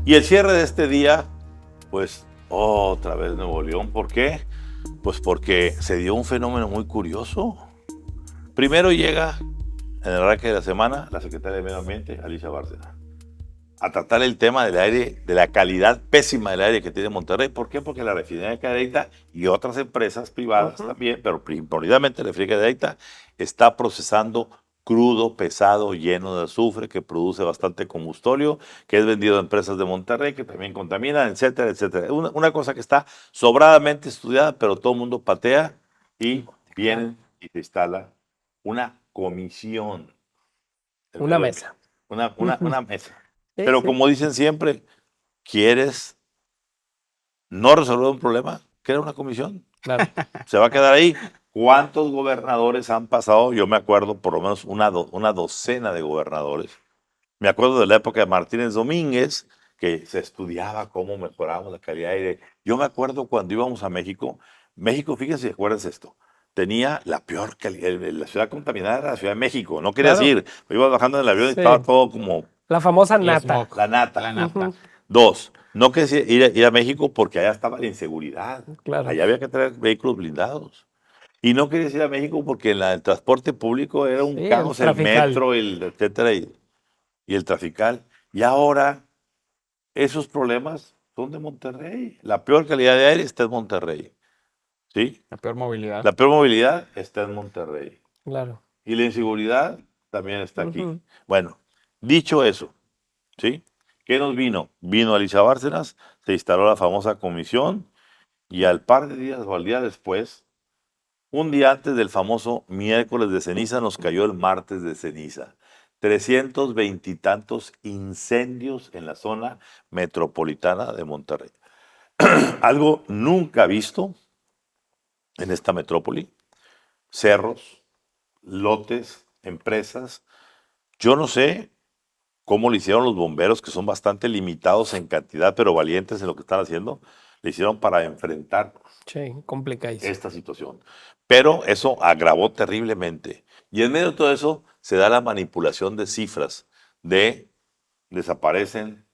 Y el cierre de este día, pues otra vez Nuevo León. ¿Por qué? Pues porque se dio un fenómeno muy curioso. Primero llega, en el arranque de la semana, la secretaria de Medio Ambiente, Alicia Bárcena, a tratar el tema del aire, de la calidad pésima del aire que tiene Monterrey. ¿Por qué? Porque la refinería de Cadereyta y otras empresas privadas también, pero prioritariamente la refinería de Cadereyta, está procesando crudo, pesado, lleno de azufre, que produce bastante combustóleo, que es vendido a empresas de Monterrey, que también contaminan, etcétera, etcétera. Una cosa que está sobradamente estudiada, pero todo el mundo patea y vienen y se instala una comisión. Una mesa. Una mesa. Sí, Pero sí. como dicen siempre, ¿quieres no resolver un problema? Crea una comisión. Claro. Se va a quedar ahí. ¿Cuántos gobernadores han pasado? Yo me acuerdo por lo menos una docena de gobernadores. Me acuerdo de la época de Martínez Domínguez, que se estudiaba cómo mejorábamos la calidad de aire. Yo me acuerdo cuando íbamos a México. México, fíjense, acuérdense esto, tenía la peor calidad. La ciudad contaminada era la Ciudad de México. No querías Claro. ir. Ibas bajando en el avión y Sí. estaba todo como La famosa El nata. smog. la nata. La nata. Dos, no querías ir a México porque allá estaba la inseguridad. Claro. Allá había que traer vehículos blindados. Y no querías ir a México porque el transporte público era un Sí, caos, el el trafical. metro, etcétera, y el trafical. Y ahora esos problemas son de Monterrey. La peor calidad de aire está en Monterrey. ¿Sí? La peor movilidad. La peor movilidad está en Monterrey. Claro. Y la inseguridad también está aquí. Ujú. Bueno, dicho eso, ¿sí? ¿Qué nos vino? Vino Alicia Bárcenas, se instaló la famosa comisión y al par de días o al día después, un día antes del famoso miércoles de ceniza, nos cayó el martes de ceniza. 320 y tantos incendios en la zona metropolitana de Monterrey. Algo nunca visto en esta metrópoli. Cerros, lotes, empresas. Yo no sé cómo le hicieron los bomberos, que son bastante limitados en cantidad, pero valientes en lo que están haciendo. Le hicieron para enfrentar Sí, complicadísimo. esta situación. Pero eso agravó terriblemente. Y en medio de todo eso se da la manipulación de cifras, desaparecen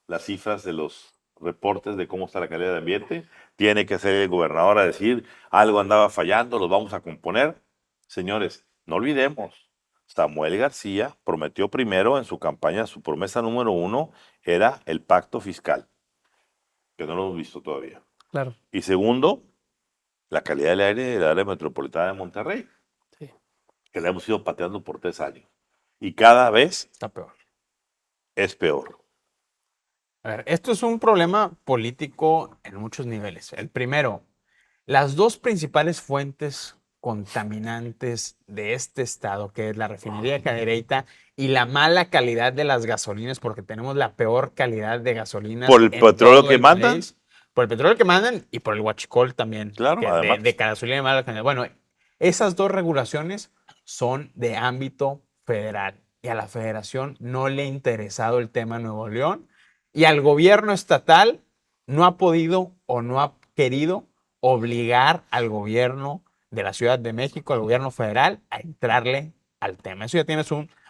las cifras de los reportes de cómo está la calidad del ambiente. Tiene que ser el gobernador a decir, algo andaba fallando, los vamos a componer. Señores, no olvidemos, Samuel García prometió primero en su campaña, su promesa número 1 era el pacto fiscal, que no lo hemos visto todavía. Claro. Y segundo, la calidad del aire del área metropolitana de Monterrey, Sí. que la hemos ido pateando por 3 años. Y cada vez Está peor. es peor. A ver, esto es un problema político en muchos niveles. El primero, las dos principales fuentes contaminantes de este estado, que es la refinería de Cadereyta y la mala calidad de las gasolinas, porque tenemos la peor calidad de gasolinas ¿Por el en petróleo todo que el mandan? país. Por el petróleo que mandan y por el huachicol también. Claro, que además. de gasolina de mala calidad. Bueno, esas dos regulaciones son de ámbito federal y a la federación no le ha interesado el tema Nuevo León y al gobierno estatal no ha podido o no ha querido obligar al gobierno de la Ciudad de México, al gobierno federal, a entrarle al tema. Eso ya tienes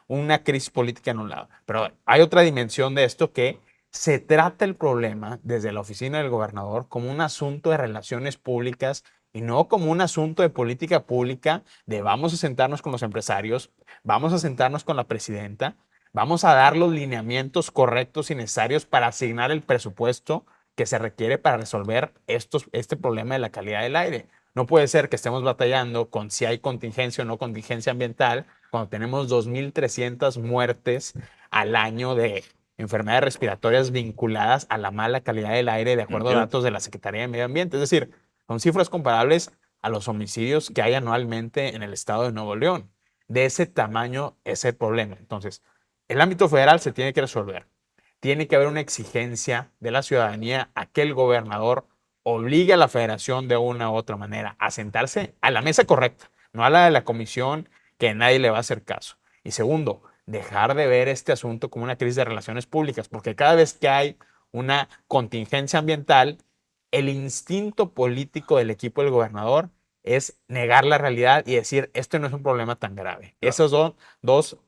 una crisis política en un lado. Pero hay otra dimensión de esto que se trata el problema desde la oficina del gobernador como un asunto de relaciones públicas y no como un asunto de política pública de vamos a sentarnos con los empresarios, vamos a sentarnos con la presidenta, vamos a dar los lineamientos correctos y necesarios para asignar el presupuesto que se requiere para resolver este problema de la calidad del aire. No puede ser que estemos batallando con si hay contingencia o no contingencia ambiental cuando tenemos 2.300 muertes al año de enfermedades respiratorias vinculadas a la mala calidad del aire, de acuerdo a datos de la Secretaría de Medio Ambiente. Es decir, son cifras comparables a los homicidios que hay anualmente en el estado de Nuevo León. De ese tamaño es el problema. Entonces, el ámbito federal se tiene que resolver. Tiene que haber una exigencia de la ciudadanía a que el gobernador obligue a la federación de una u otra manera a sentarse a la mesa correcta, no a la de la comisión que nadie le va a hacer caso. Y segundo, dejar de ver este asunto como una crisis de relaciones públicas, porque cada vez que hay una contingencia ambiental, el instinto político del equipo del gobernador es negar la realidad y decir, esto no es un problema tan grave. Claro. Esos son dos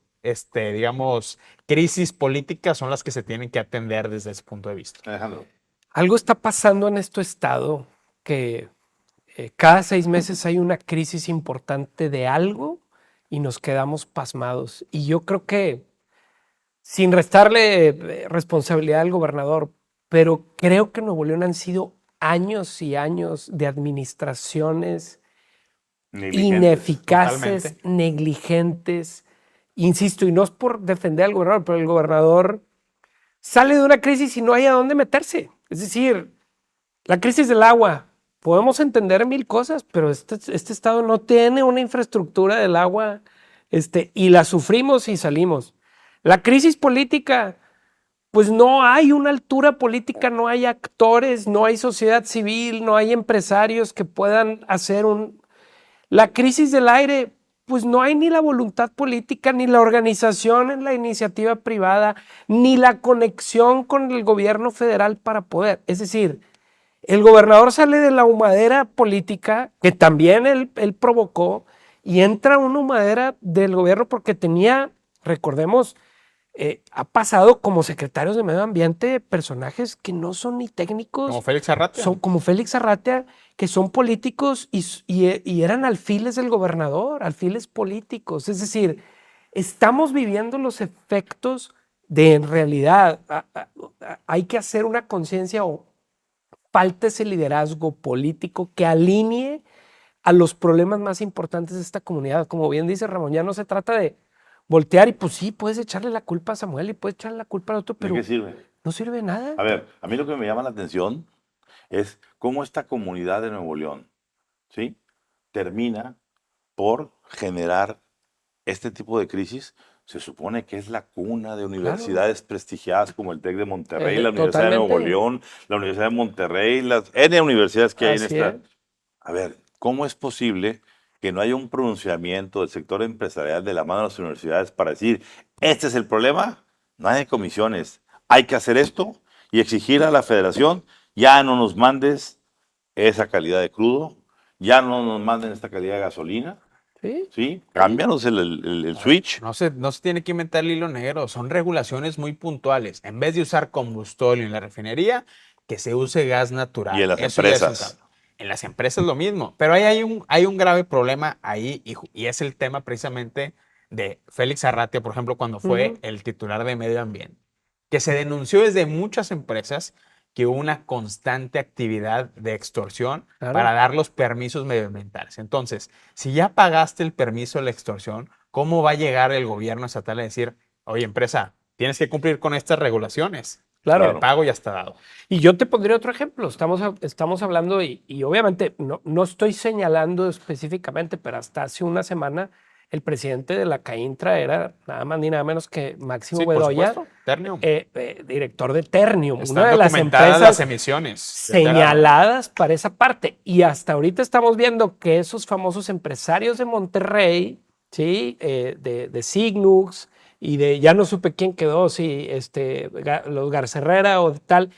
digamos, crisis políticas son las que se tienen que atender desde ese punto de vista. Alejandro. Algo está pasando en este estado que cada 6 meses hay una crisis importante de algo y nos quedamos pasmados. Y yo creo que, sin restarle responsabilidad al gobernador, pero creo que en Nuevo León han sido años y años de administraciones ineficaces, totalmente. negligentes. Insisto, y no es por defender al gobernador, pero el gobernador sale de una crisis y no hay a dónde meterse. Es decir, la crisis del agua, podemos entender 1000 cosas, pero este estado no tiene una infraestructura del agua, y la sufrimos y salimos. La crisis política, pues no hay una altura política, no hay actores, no hay sociedad civil, no hay empresarios que puedan hacer La crisis del aire, pues no hay ni la voluntad política, ni la organización en la iniciativa privada, ni la conexión con el gobierno federal para poder. Es decir, el gobernador sale de la humadera política, que también él provocó, y entra una humadera del gobierno porque tenía, recordemos, ha pasado como secretarios de medio ambiente personajes que no son ni técnicos. Como Félix Arratia. Son como Félix Arratia, que son políticos y eran alfiles del gobernador, alfiles políticos. Es decir, estamos viviendo los efectos de, en realidad, hay que hacer una conciencia o falta ese liderazgo político que alinee a los problemas más importantes de esta comunidad. Como bien dice Ramón, ya no se trata de voltear y pues sí, puedes echarle la culpa a Samuel y puedes echarle la culpa al otro, pero ¿De qué sirve? no sirve de nada. A ver, a mí lo que me llama la atención es cómo esta comunidad de Nuevo León, ¿sí?, termina por generar este tipo de crisis. Se supone que es la cuna de universidades prestigiadas como el TEC de Monterrey, la Universidad de Nuevo León, la Universidad de Monterrey, las N universidades que hay en esta. A ver, ¿cómo es posible que no haya un pronunciamiento del sector empresarial de la mano de las universidades para decir, este es el problema? No hay comisiones, hay que hacer esto y exigir a la federación, ya no nos mandes esa calidad de crudo, ya no nos manden esta calidad de gasolina. Sí, cámbianos el switch. No se tiene que inventar el hilo negro, son regulaciones muy puntuales. En vez de usar combustible en la refinería, que se use gas natural. Y en las empresas. En las empresas lo mismo, pero hay un grave problema ahí y es el tema precisamente de Félix Arratia, por ejemplo, cuando fue el titular de Medio Ambiente, que se denunció desde muchas empresas que hubo una constante actividad de extorsión para dar los permisos medioambientales. Entonces, si ya pagaste el permiso de la extorsión, ¿cómo va a llegar el gobierno estatal a decir, oye, empresa, tienes que cumplir con estas regulaciones? Claro. El pago ya está dado. Y yo te pondría otro ejemplo. Estamos hablando y obviamente no estoy señalando específicamente, pero hasta hace una semana el presidente de la CAINTRA era nada más ni nada menos que Máximo Bedoya, director de Ternium, Están una de las empresas las emisiones señaladas para esa parte. Y hasta ahorita estamos viendo que esos famosos empresarios de Monterrey, ¿sí? De Signux, y ya no supe quién quedó, si los Garcerrera o tal,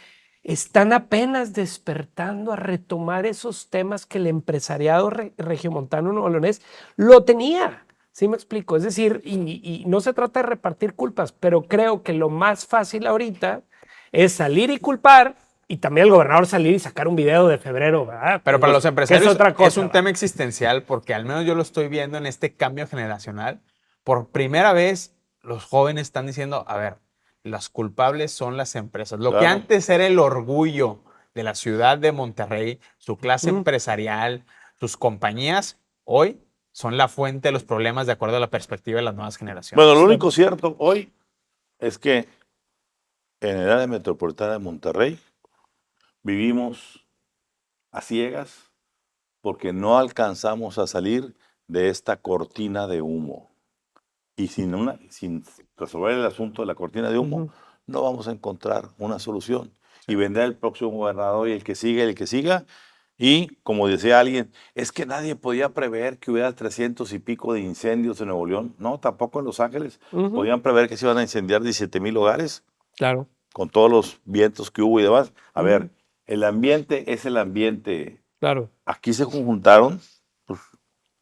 están apenas despertando a retomar esos temas que el empresariado regiomontano nuevo-leonés lo tenía. ¿Sí me explico? Es decir, y no se trata de repartir culpas, pero creo que lo más fácil ahorita es salir y culpar, y también el gobernador salir y sacar un video de febrero, ¿verdad? Pero para los empresarios es otra cosa, es un tema existencial, porque al menos yo lo estoy viendo en este cambio generacional. Por primera vez, los jóvenes están diciendo, a ver, las culpables son las empresas. Lo que antes era el orgullo de la ciudad de Monterrey, su clase empresarial, sus compañías, hoy son la fuente de los problemas de acuerdo a la perspectiva de las nuevas generaciones. Bueno, lo único cierto hoy es que en el área metropolitana de Monterrey vivimos a ciegas porque no alcanzamos a salir de esta cortina de humo. Y sin resolver el asunto de la cortina de humo, no vamos a encontrar una solución. Y vendrá el próximo gobernador y el que siga. Y como decía alguien, es que nadie podía prever que hubiera 300 y pico de incendios en Nuevo León. No, tampoco en Los Ángeles. Podían prever que se iban a incendiar 17,000 hogares. Claro. Con todos los vientos que hubo y demás. A ver, el ambiente es el ambiente. Claro. Aquí se conjuntaron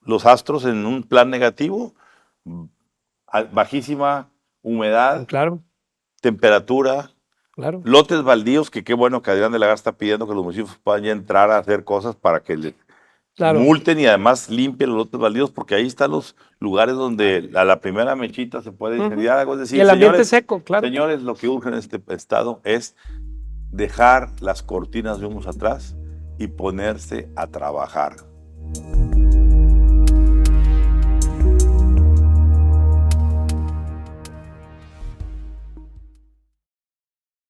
los astros en un plan negativo. bajísima humedad, Claro, temperatura, claro. lotes baldíos, que qué bueno que Adrián de la Garza está pidiendo que los municipios puedan ya entrar a hacer cosas para que les Claro. multen y además limpien los lotes baldíos, porque ahí están los lugares donde a la primera mechita se puede incendiar algo. Es decir, Y el ambiente señores, seco, claro. señores, lo que urge en este estado es dejar las cortinas de humos atrás y ponerse a trabajar.